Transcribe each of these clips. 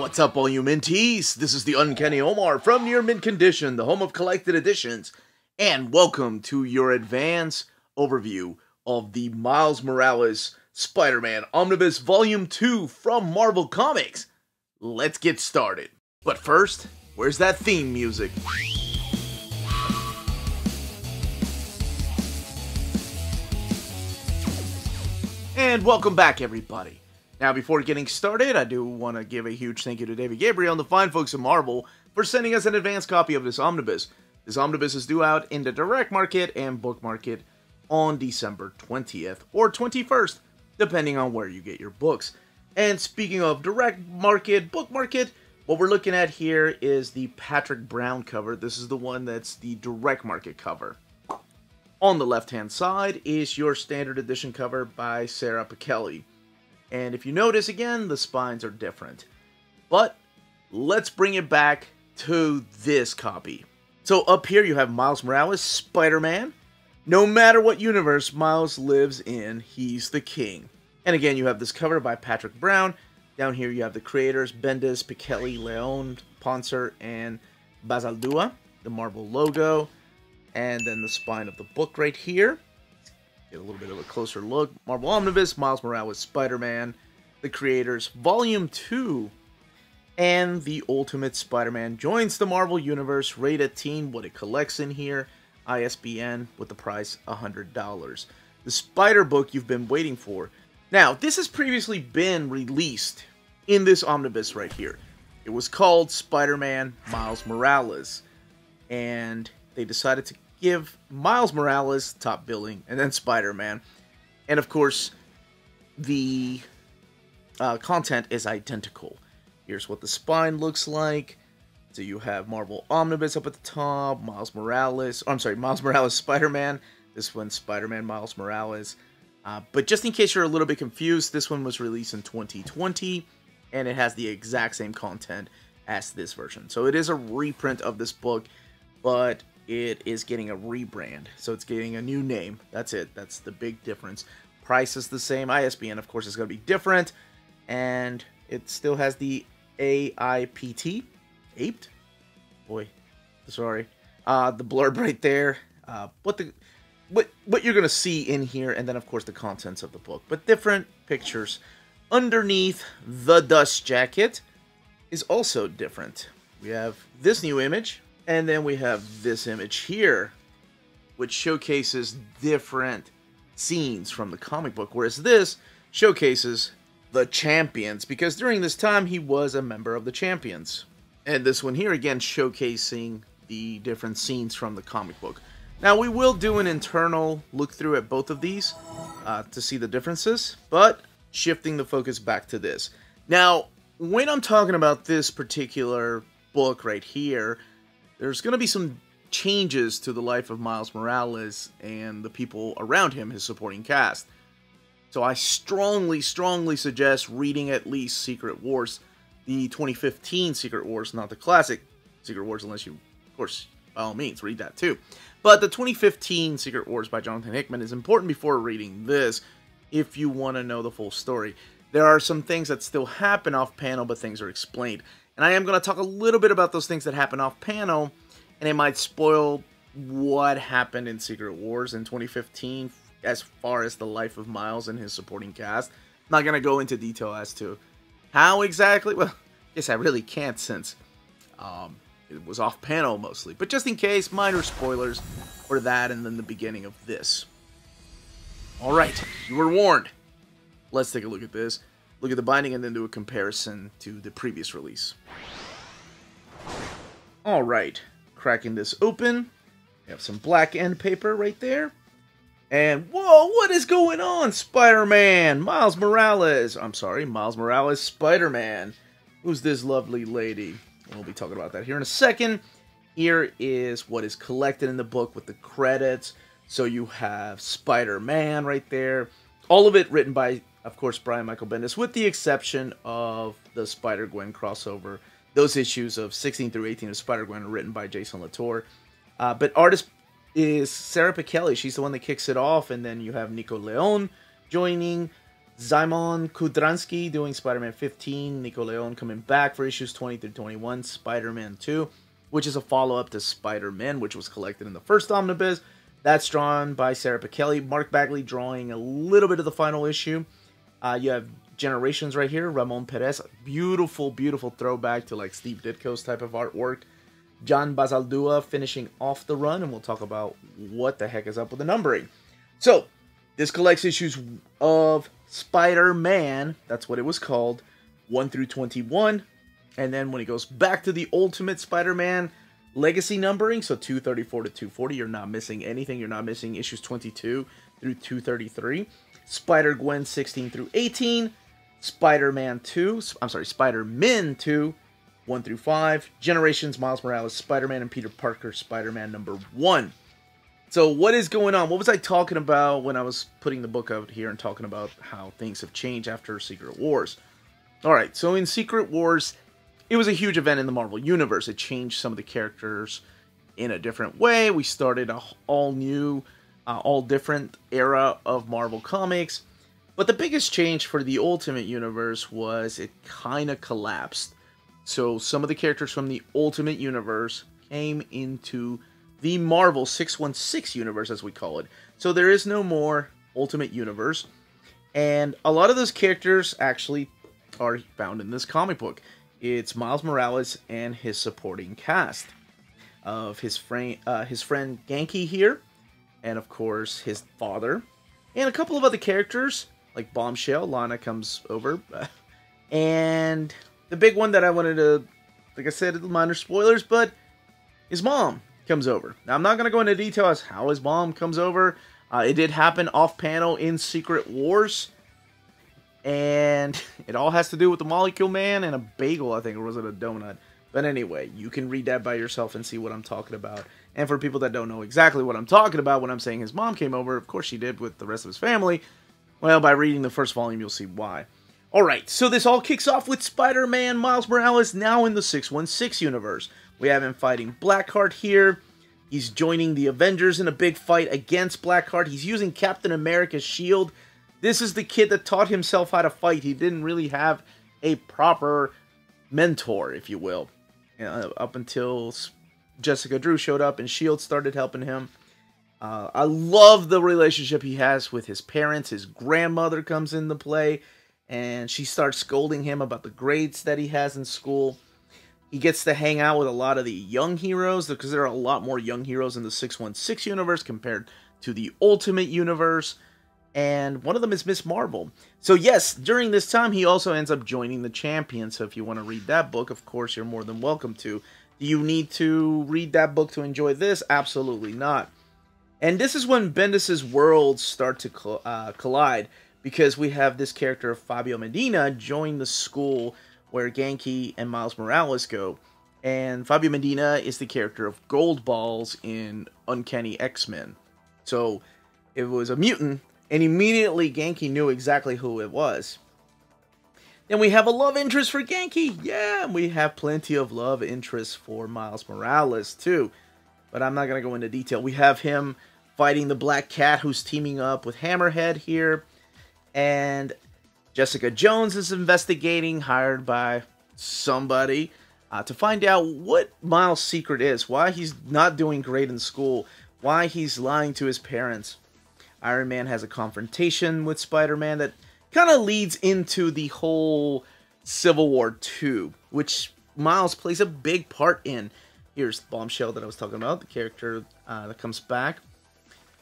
What's up, all you minties? This is the Uncanny Omar from Near Mint Condition, the home of collected editions, and welcome to your advance overview of the Miles Morales Spider-Man Omnibus Volume 2 from Marvel Comics. Let's get started. But first, where's that theme music? And welcome back, everybody. Now, before getting started, I do want to give a huge thank you to David Gabriel and the fine folks at Marvel for sending us an advance copy of this omnibus. This omnibus is due out in the direct market and book market on December 20th or 21st, depending on where you get your books. And speaking of direct market, book market, what we're looking at here is the Patrick Brown cover. This is the one that's the direct market cover. On the left-hand side is your standard edition cover by Sarah Pichelli. And if you notice, again, the spines are different. But let's bring it back to this copy. So up here you have Miles Morales, Spider-Man. No matter what universe Miles lives in, he's the king. And again, you have this cover by Patrick Brown. Down here you have the creators, Bendis, Pichelli, Leon, Poncer, and Basaldua, the Marvel logo. And then the spine of the book right here. Get a little bit of a closer look. Marvel Omnibus, Miles Morales, Spider-Man, the creators, Volume 2, and the Ultimate Spider-Man joins the Marvel Universe, rated teen, what it collects in here, ISBN, with the price $100. The Spider book you've been waiting for. Now, this has previously been released in this omnibus right here. It was called Spider-Man Miles Morales, and they decided to give Miles Morales top billing, and then Spider-Man. And of course, the content is identical. Here's what the spine looks like. So you have Marvel Omnibus up at the top, Miles Morales Spider-Man. This one's Spider-Man Miles Morales. But just in case you're a little bit confused, this one was released in 2020, and it has the exact same content as this version. So it is a reprint of this book, but it is getting a rebrand, so it's getting a new name. That's it. That's the big difference. Price is the same. ISBN, of course, is going to be different, and it still has the AIPT. Aped? Boy, sorry. The blurb right there. What you're going to see in here, and then, of course, the contents of the book. But different pictures. Underneath the dust jacket is also different. We have this new image. And then we have this image here, which showcases different scenes from the comic book, whereas this showcases the Champions, because during this time he was a member of the Champions. And this one here, again, showcasing the different scenes from the comic book. Now, we will do an internal look through at both of these to see the differences, but shifting the focus back to this. Now, when I'm talking about this particular book right here, there's going to be some changes to the life of Miles Morales and the people around him, his supporting cast. So I strongly suggest reading at least Secret Wars, the 2015 Secret Wars, not the classic Secret Wars, unless you, of course, by all means, read that too. But the 2015 Secret Wars by Jonathan Hickman is important before reading this, if you want to know the full story. There are some things that still happen off-panel, but things are explained. And I am going to talk a little bit about those things that happen off-panel, and it might spoil what happened in Secret Wars in 2015 as far as the life of Miles and his supporting cast. I'm not going to go into detail as to how exactly. Well, I guess I really can't, since it was off-panel mostly. But just in case, minor spoilers for that and then the beginning of this. Alright, you were warned. Let's take a look at this. Look at the binding and then do a comparison to the previous release. Alright, cracking this open. We have some black end paper right there. And, whoa, what is going on? Spider-Man, Miles Morales. I'm sorry, Miles Morales, Spider-Man. Who's this lovely lady? We'll be talking about that here in a second. Here is what is collected in the book with the credits. So you have Spider-Man right there. All of it written by, of course, Brian Michael Bendis, with the exception of the Spider-Gwen crossover. Those issues of 16 through 18 of Spider-Gwen are written by Jason Latour. But artist is Sarah Pichelli. She's the one that kicks it off. And then you have Nico Leon joining. Szymon Kudranski doing Spider-Man 15. Nico Leon coming back for issues 20 through 21. Spider-Man 2, which is a follow-up to Spider-Man, which was collected in the first Omnibus. That's drawn by Sarah Pichelli. Mark Bagley drawing a little bit of the final issue. You have Generations right here. Ramon Perez. Beautiful, beautiful throwback to like Steve Ditko's type of artwork. John Bazaldua finishing off the run, and we'll talk about what the heck is up with the numbering. So, this collects issues of Spider-Man, that's what it was called, 1 through 21. And then when he goes back to the Ultimate Spider-Man legacy numbering, so 234 to 240, you're not missing anything. You're not missing issues 22 through 233. Spider-Gwen 16 through 18. Spider-Man 2, Spider-Man 2, 1 through 5. Generations, Miles Morales, Spider-Man, and Peter Parker, Spider-Man number 1. So what is going on? What was I talking about when I was putting the book out here and talking about how things have changed after Secret Wars? Alright, so in Secret Wars, it was a huge event in the Marvel Universe. It changed some of the characters in a different way. We started a all new, all different era of Marvel Comics. But the biggest change for the Ultimate Universe was it kind of collapsed. So some of the characters from the Ultimate Universe came into the Marvel 616 universe, as we call it. So there is no more Ultimate Universe. And a lot of those characters actually are found in this comic book. It's Miles Morales and his supporting cast of his friend Genki here. And of course, his father. And a couple of other characters, like Bombshell. Lana comes over. And the big one that I wanted to, like I said, minor spoilers, but his mom comes over. Now, I'm not going to go into detail as how his mom comes over. It did happen off-panel in Secret Wars. And it all has to do with the Molecule Man and a bagel, I think, or was it a donut? But anyway, you can read that by yourself and see what I'm talking about. And for people that don't know exactly what I'm talking about when I'm saying his mom came over, of course she did with the rest of his family. Well, by reading the first volume, you'll see why. Alright, so this all kicks off with Spider-Man Miles Morales now in the 616 universe. We have him fighting Blackheart here. He's joining the Avengers in a big fight against Blackheart. He's using Captain America's shield. This is the kid that taught himself how to fight. He didn't really have a proper mentor, if you will. Up until Jessica Drew showed up and shield started helping him. I love the relationship he has with his parents. His grandmother comes into play, and she starts scolding him about the grades that he has in school. He gets to hang out with a lot of the young heroes, because there are a lot more young heroes in the 616 universe compared to the Ultimate Universe. And one of them is Miss Marvel. So yes, during this time, he also ends up joining the Champions. So if you want to read that book, of course, you're more than welcome to. Do you need to read that book to enjoy this? Absolutely not. And this is when Bendis' worlds start to collide, because we have this character of Fabio Medina join the school where Genki and Miles Morales go. And Fabio Medina is the character of Gold Balls in Uncanny X-Men. So it was a mutant, and immediately Genki knew exactly who it was. Then we have a love interest for Genki. Yeah, and we have plenty of love interests for Miles Morales too. But I'm not going to go into detail. We have him fighting the Black Cat, who's teaming up with Hammerhead here. And Jessica Jones is investigating, hired by somebody, to find out what Miles' secret is. Why he's not doing great in school. Why he's lying to his parents. Iron Man has a confrontation with Spider-Man that kind of leads into the whole Civil War 2, which Miles plays a big part in. Here's Bombshell that I was talking about, the character that comes back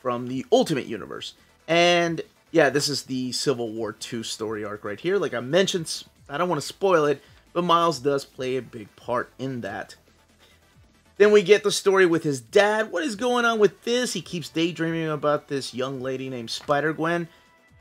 from the Ultimate Universe. And yeah, this is the Civil War 2 story arc right here. Like I mentioned, I don't want to spoil it, but Miles does play a big part in that. Then we get the story with his dad. What is going on with this? He keeps daydreaming about this young lady named Spider-Gwen.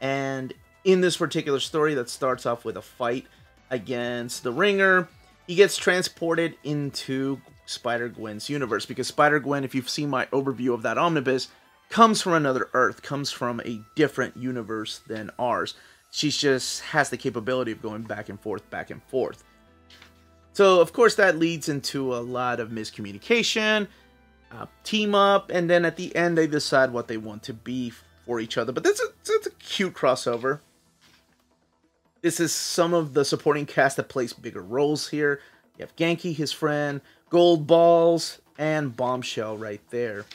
And in this particular story that starts off with a fight against the Ringer, he gets transported into Spider-Gwen's universe. Because Spider-Gwen, if you've seen my overview of that omnibus, comes from another Earth, comes from a different universe than ours. She just has the capability of going back and forth, back and forth. So, of course, that leads into a lot of miscommunication, team up, and then at the end they decide what they want to be for each other. But that's a cute crossover. This is some of the supporting cast that plays bigger roles here. You have Genki, his friend, Gold Balls, and Bombshell right there.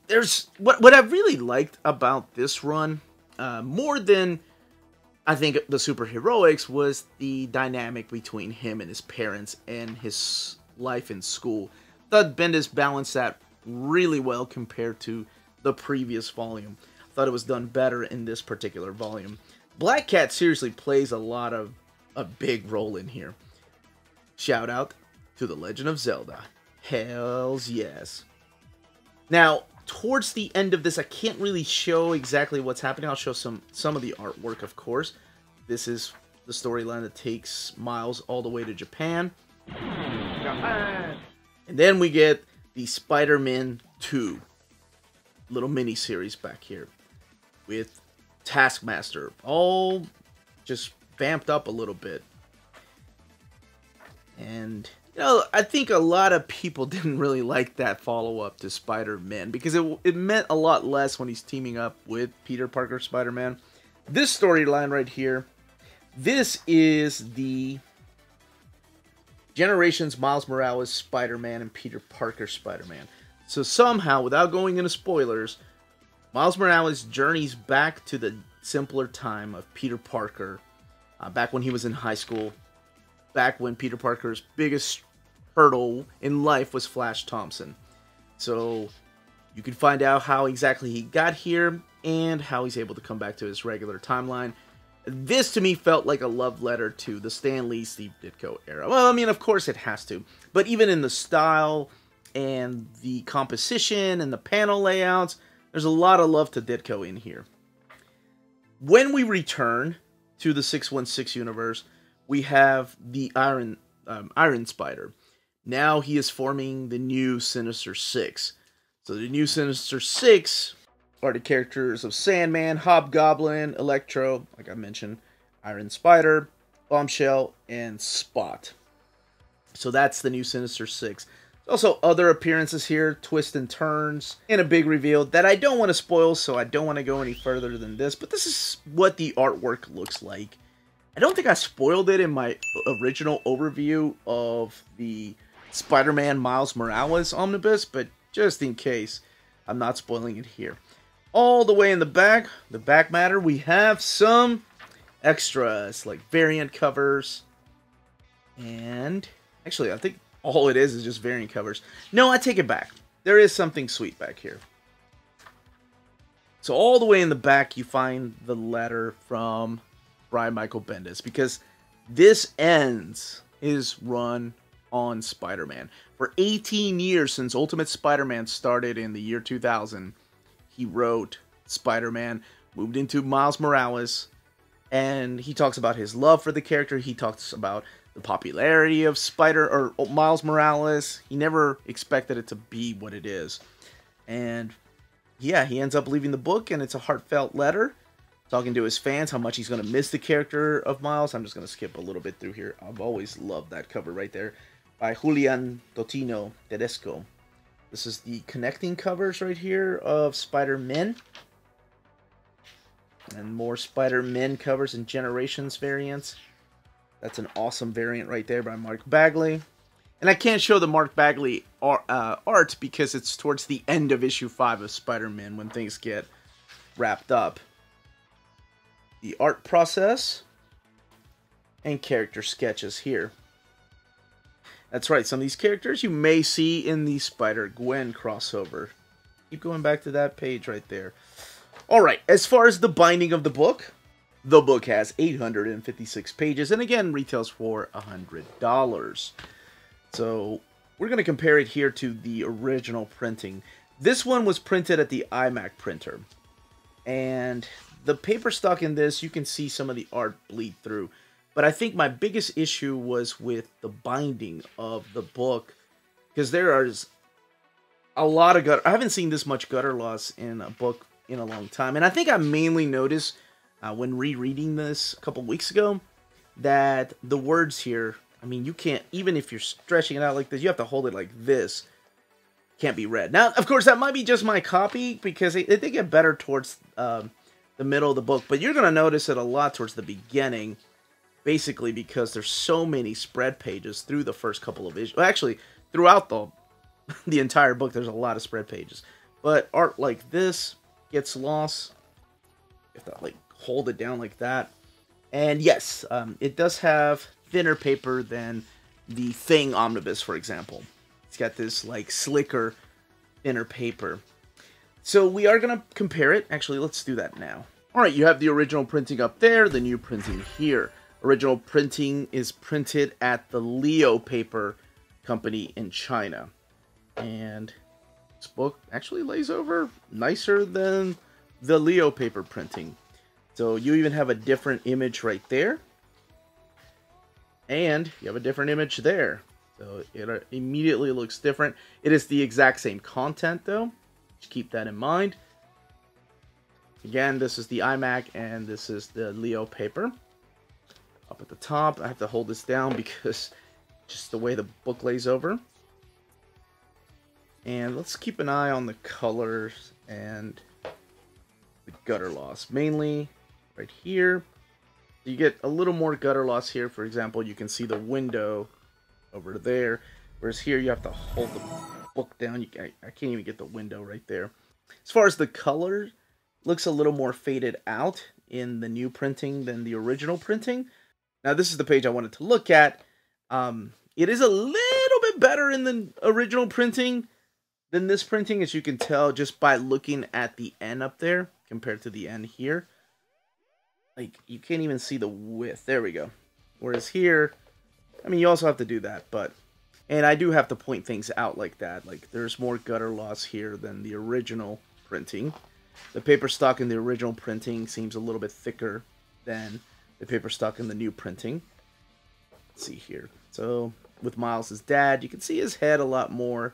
There's what I really liked about this run, more than I think the superheroics, was the dynamic between him and his parents and his life in school. I thought Bendis balanced that really well compared to the previous volume. I thought it was done better in this particular volume. Black Cat seriously plays a big role in here. Shout out to The Legend of Zelda. Hells yes. Now, towards the end of this, I can't really show exactly what's happening. I'll show some of the artwork, of course. This is the storyline that takes Miles all the way to Japan. And then we get the Spider-Man 2 little mini-series back here with Taskmaster, all just vamped up a little bit. And, you know, I think a lot of people didn't really like that follow-up to Spider-Man, because it meant a lot less when he's teaming up with Peter Parker Spider-Man. This storyline right here, this is the Generations Miles Morales Spider-Man and Peter Parker Spider-Man. So somehow, without going into spoilers, Miles Morales journeys back to the simpler time of Peter Parker, back when he was in high school, back when Peter Parker's biggest hurdle in life was Flash Thompson. So you can find out how exactly he got here and how he's able to come back to his regular timeline. This, to me, felt like a love letter to the Stan Lee, Steve Ditko era. Well, I mean, of course it has to. But even in the style and the composition and the panel layouts, there's a lot of love to Ditko in here. When we return to the 616 universe, we have the Iron Spider. Now he is forming the new Sinister Six. So the new Sinister Six are the characters of Sandman, Hobgoblin, Electro, like I mentioned, Iron Spider, Bombshell, and Spot. So that's the new Sinister Six. Also, other appearances here, twists and turns, and a big reveal that I don't want to spoil, so I don't want to go any further than this. But this is what the artwork looks like. I don't think I spoiled it in my original overview of the Spider-Man Miles Morales Omnibus, but just in case, I'm not spoiling it here. All the way in the back matter, we have some extras, like variant covers, and actually, I think all it is just variant covers. No, I take it back. There is something sweet back here. So all the way in the back, you find the letter from Brian Michael Bendis, because this ends his run on Spider-Man. For 18 years, since Ultimate Spider-Man started in the year 2000, he wrote Spider-Man, moved into Miles Morales, and he talks about his love for the character. He talks about the popularity of Miles Morales. He never expected it to be what it is. And yeah, he ends up leaving the book, and it's a heartfelt letter talking to his fans, how much he's going to miss the character of Miles. I'm just going to skip a little bit through here. I've always loved that cover right there by Julian Totino Tedesco. This is the connecting covers right here of Spider-Man. And more Spider-Man covers and Generations variants. That's an awesome variant right there by Mark Bagley. And I can't show the Mark Bagley art because it's towards the end of issue 5 of Spider-Man when things get wrapped up. The art process and character sketches here. That's right, some of these characters you may see in the Spider-Gwen crossover. Keep going back to that page right there. Alright, as far as the binding of the book has 856 pages, and again, retails for $100. So, we're going to compare it here to the original printing. This one was printed at the iMac printer. And the paper stock in this, you can see some of the art bleed through. But I think my biggest issue was with the binding of the book, because there is a lot of gutter. I haven't seen this much gutter loss in a book in a long time. And I think I mainly noticed when rereading this a couple weeks ago that the words here, I mean, you can't, even if you're stretching it out like this, you have to hold it like this. Can't be read. Now, of course, that might be just my copy, because they get better towards the middle of the book, but you're going to notice it a lot towards the beginning, basically because there's so many spread pages through the first couple of issues. Well, actually, throughout the entire book, there's a lot of spread pages. But art like this gets lost. You have to like hold it down like that. And yes, it does have thinner paper than the Thing Omnibus, for example. It's got this like slicker, thinner paper. So we are going to compare it. Actually, let's do that now. All right, you have the original printing up there, the new printing here. Original printing is printed at the Leo Paper Company in China. And this book actually lays over nicer than the Leo Paper printing. So you even have a different image right there. And you have a different image there. So it immediately looks different. It is the exact same content though. Just keep that in mind. Again, this is the iMac and this is the Leo paper. Up at the top, I have to hold this down because just the way the book lays over. And let's keep an eye on the colors and the gutter loss. Mainly right here. You get a little more gutter loss here. For example, you can see the window over there. Whereas here you have to hold the book down. I can't even get the window right there. As far as the color, looks a little more faded out in the new printing than the original printing. Now this is the page I wanted to look at. It is a little bit better in the original printing than this printing, as you can tell just by looking at the N up there compared to the N here. Like, you can't even see the width. There we go. Whereas here, I mean, you also have to do that, but... And I do have to point things out like that. Like, there's more gutter loss here than the original printing. The paper stock in the original printing seems a little bit thicker than the paper stock in the new printing. Let's see here. So, with Miles' dad, you can see his head a lot more.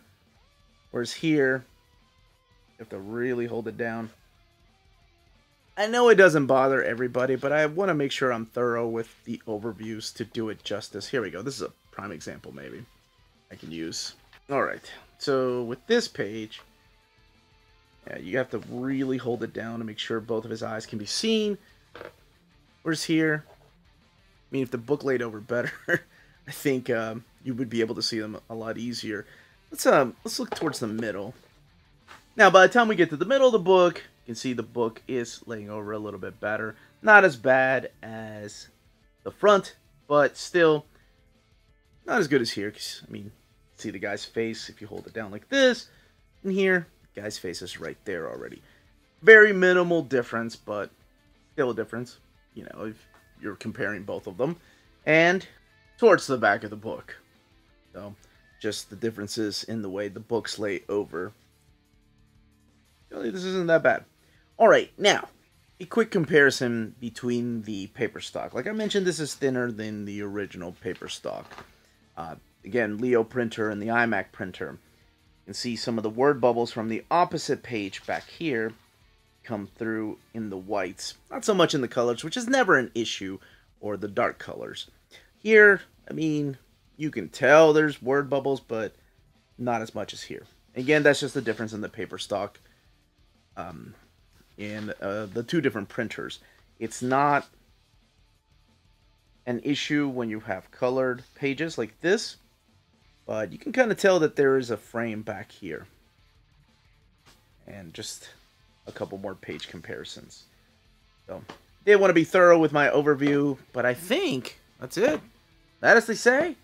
Whereas here, you have to really hold it down. I know it doesn't bother everybody, but I want to make sure I'm thorough with the overviews to do it justice. Here we go. This is a prime example, maybe, I can use. Alright, so with this page, yeah, you have to really hold it down to make sure both of his eyes can be seen. Whereas here, I mean, if the book laid over better, I think you would be able to see them a lot easier. Let's look towards the middle. Now, by the time we get to the middle of the book, you can see the book is laying over a little bit better. Not as bad as the front, but still not as good as here. 'Cause, I mean, see the guy's face if you hold it down like this. And here, the guy's face is right there already. Very minimal difference, but still a difference. You know, if you're comparing both of them. And towards the back of the book. So, just the differences in the way the books lay over. Really, this isn't that bad. Alright, now, a quick comparison between the paper stock. Like I mentioned, this is thinner than the original paper stock. Again, Leo printer and the iMac printer. You can see some of the word bubbles from the opposite page back here come through in the whites. Not so much in the colors, which is never an issue, or the dark colors. Here, I mean, you can tell there's word bubbles, but not as much as here. Again, that's just the difference in the paper stock in the two different printers. It's not an issue when you have colored pages like this, but you can kind of tell that there is a frame back here. And just a couple more page comparisons. So, did want to be thorough with my overview, but I think that's it. That, as they say,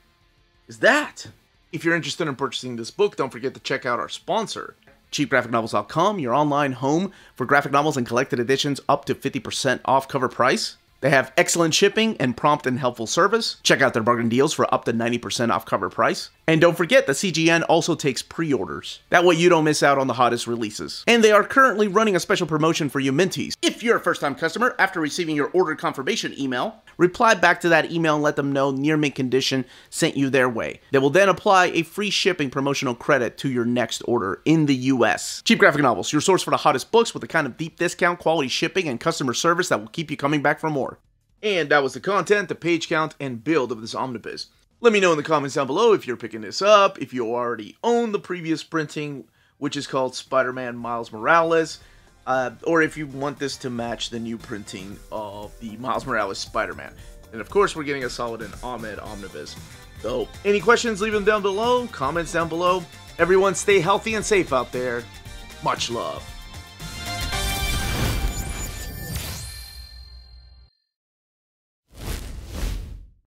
is that. If you're interested in purchasing this book, don't forget to check out our sponsor, cheapgraphicnovels.com, your online home for graphic novels and collected editions up to 50% off cover price. They have excellent shipping and prompt and helpful service. Check out their bargain deals for up to 90% off cover price. And don't forget that CGN also takes pre-orders. That way you don't miss out on the hottest releases. And they are currently running a special promotion for you Minties. If you're a first-time customer, after receiving your order confirmation email, reply back to that email and let them know Near Mint Condition sent you their way. They will then apply a free shipping promotional credit to your next order in the US. Cheap Graphic Novels, your source for the hottest books with the kind of deep discount, quality shipping, and customer service that will keep you coming back for more. And that was the content, the page count, and build of this omnibus. Let me know in the comments down below if you're picking this up, if you already own the previous printing, which is called Spider-Man Miles Morales. or if you want this to match the new printing of the Miles Morales Spider-Man. And of course, we're getting a solid and Ahmed Omnibus. So, any questions, leave them down below, comments down below. Everyone stay healthy and safe out there. Much love.